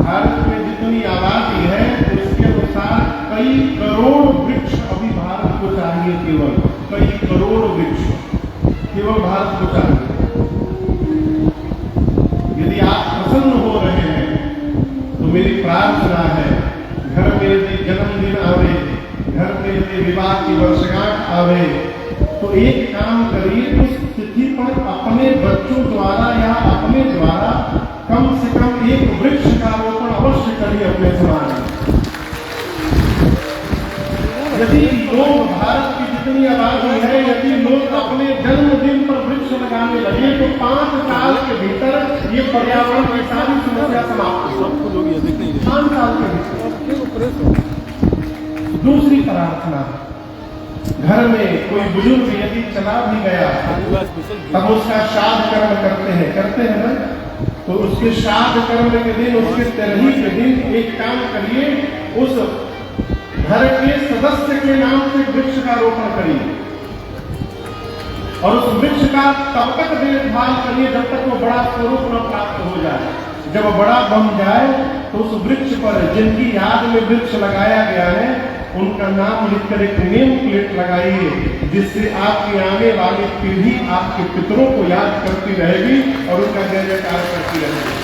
भारत में जितनी आबादी है उसके अनुसार कई करोड़ वृक्ष अभी भारत को चाहिए, केवल कई करोड़ वृक्ष केवल भारत को चाहिए। यदि आप प्रसन्न हो रहे हैं तो मेरी प्रार्थना है, घर में यदि जन्मदिन आवे, घर में यदि विवाह की वर्षगांठ आवे, तो एक काम करिए, उस तिथि पर अपने बच्चों द्वारा या अपने द्वारा कम से कम एक वृक्ष का रोपण अवश्य करिए अपने समाज में। यदि लोग, भारत की जितनी आबादी है, यदि लोग अपने जन्मदिन पर वृक्ष लगाने लगे तो 5 साल के भीतर ये पर्यावरण की सारी समस्या समाप्त हो। 5 साल के भीतर। दूसरी प्रार्थना, घर में कोई बुजुर्ग यदि चला भी गया तब उसका श्राद्ध कर्म करते हैं ना, तो उसके श्राद्ध कर्म के दिन, उसके तिरही के दिन एक काम करिए, उस घर के सदस्य के नाम से वृक्ष का रोपण करिए और उस वृक्ष का तब तक देखभाल करिए जब तक वो बड़ा स्वरूप न प्राप्त हो जाए। जब बड़ा बन जाए तो उस वृक्ष पर जिनकी याद में वृक्ष लगाया गया है उनका नाम लिखकर एक नेम प्लेट लगाइए, जिससे आपकी आने वाली पीढ़ी आपके पितरों को याद करती रहेगी और उनका जय जयकार करती रहेगी।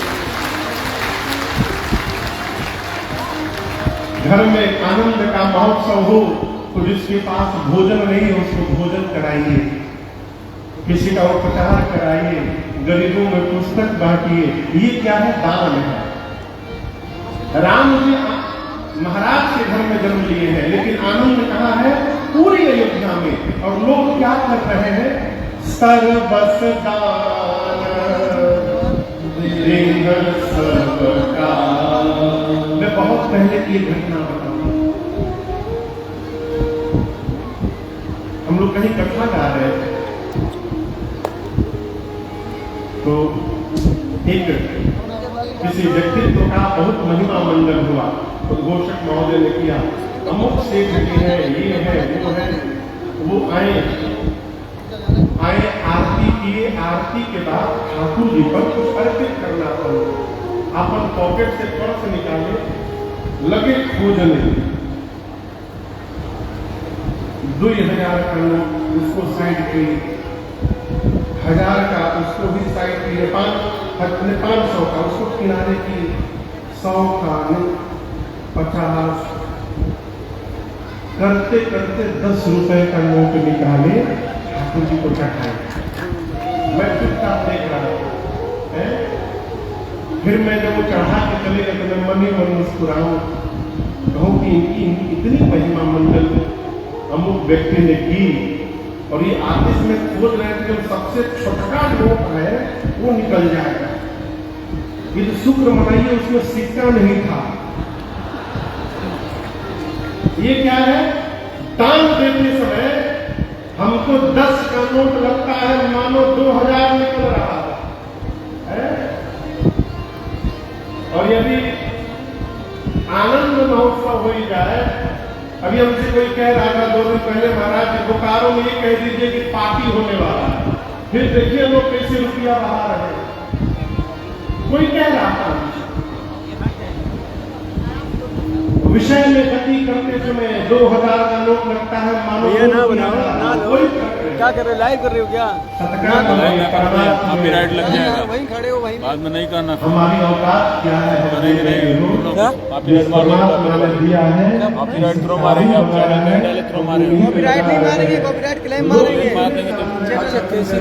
घर में आनंद का महोत्सव हो तो जिसके पास भोजन नहीं है उसको भोजन कराइए, किसी का उपचार कराइए, गरीबों में पुस्तक बांटिए। ये क्या है? दान है। राम जी महाराज के घर में जन्म लिए हैं, लेकिन आनंद कहाँ है? पूरी अयोध्या में। और लोग क्या कर रहे हैं? सर्वस दान सबका। मैं बहुत पहले की घटना बताऊं। हम लोग कहीं कथा गा रहे थे तो एक किसी व्यक्तित्व का बहुत महिमा मंडन हुआ, तो घोषक महोदय ने किया, अमुक सेठ जी है, ये है, वो है। वो आए आरती किए। आरती के बाद ठाकुर जी पर कुछ अर्पित करना था। अपन पॉकेट से पर्स निकाले, लगे खोजने। 2000 का नोट, उसको साइड किए, 1000 का उसको भी साइड किए, 500 का उसको किनारे किए, 100 का, 50। करते करते 10 रुपए का नोट निकाले, ठाकुर जी को चढ़ाए। मैं चुपचाप देख रहा था। फिर मैं जब वो चढ़ा के चले गए तो मैं मन ही मन मुस्कुराऊं, कहूं कि इनकी इतनी महिमा मंडल अमुक व्यक्ति ने की। और ये आतिश में खोज रहे थे जो सबसे छोटा नोट है वो निकल जाएगा। ये तो शुक्र मनाइए उसमें सिक्का नहीं था। ये क्या है? दान देते समय हमको 10 का नोट लगता है मानो 2000 निकल रहा है। और यदि आनंद महोत्सव हो जाए, अभी हमसे कोई कह रहा था 2 दिन पहले, महाराज जी बोकारो में ये कह दीजिए कि पार्टी होने वाला है, फिर देखिए लोग कैसे रुपया बहा रहे हैं। कोई कह रहा था विषय में गति करते समय 2000 का नोट लगता है मानो ये ना बनाओ ना। क्या कर रहे हो? लाइव कर रहे हो क्या? कॉपीराइट लग जाएगा। वहीं खड़े हो, वहीं बाद में नहीं करना। हमारी औकात क्या है? कॉपीराइट थ्रो मारेंगे, आप चैनल में डाले थ्रो मारेंगे। कॉपीराइट नहीं मारेंगे, कॉपीराइट क्लेम मारेंगे। मार देंगे तो कैसे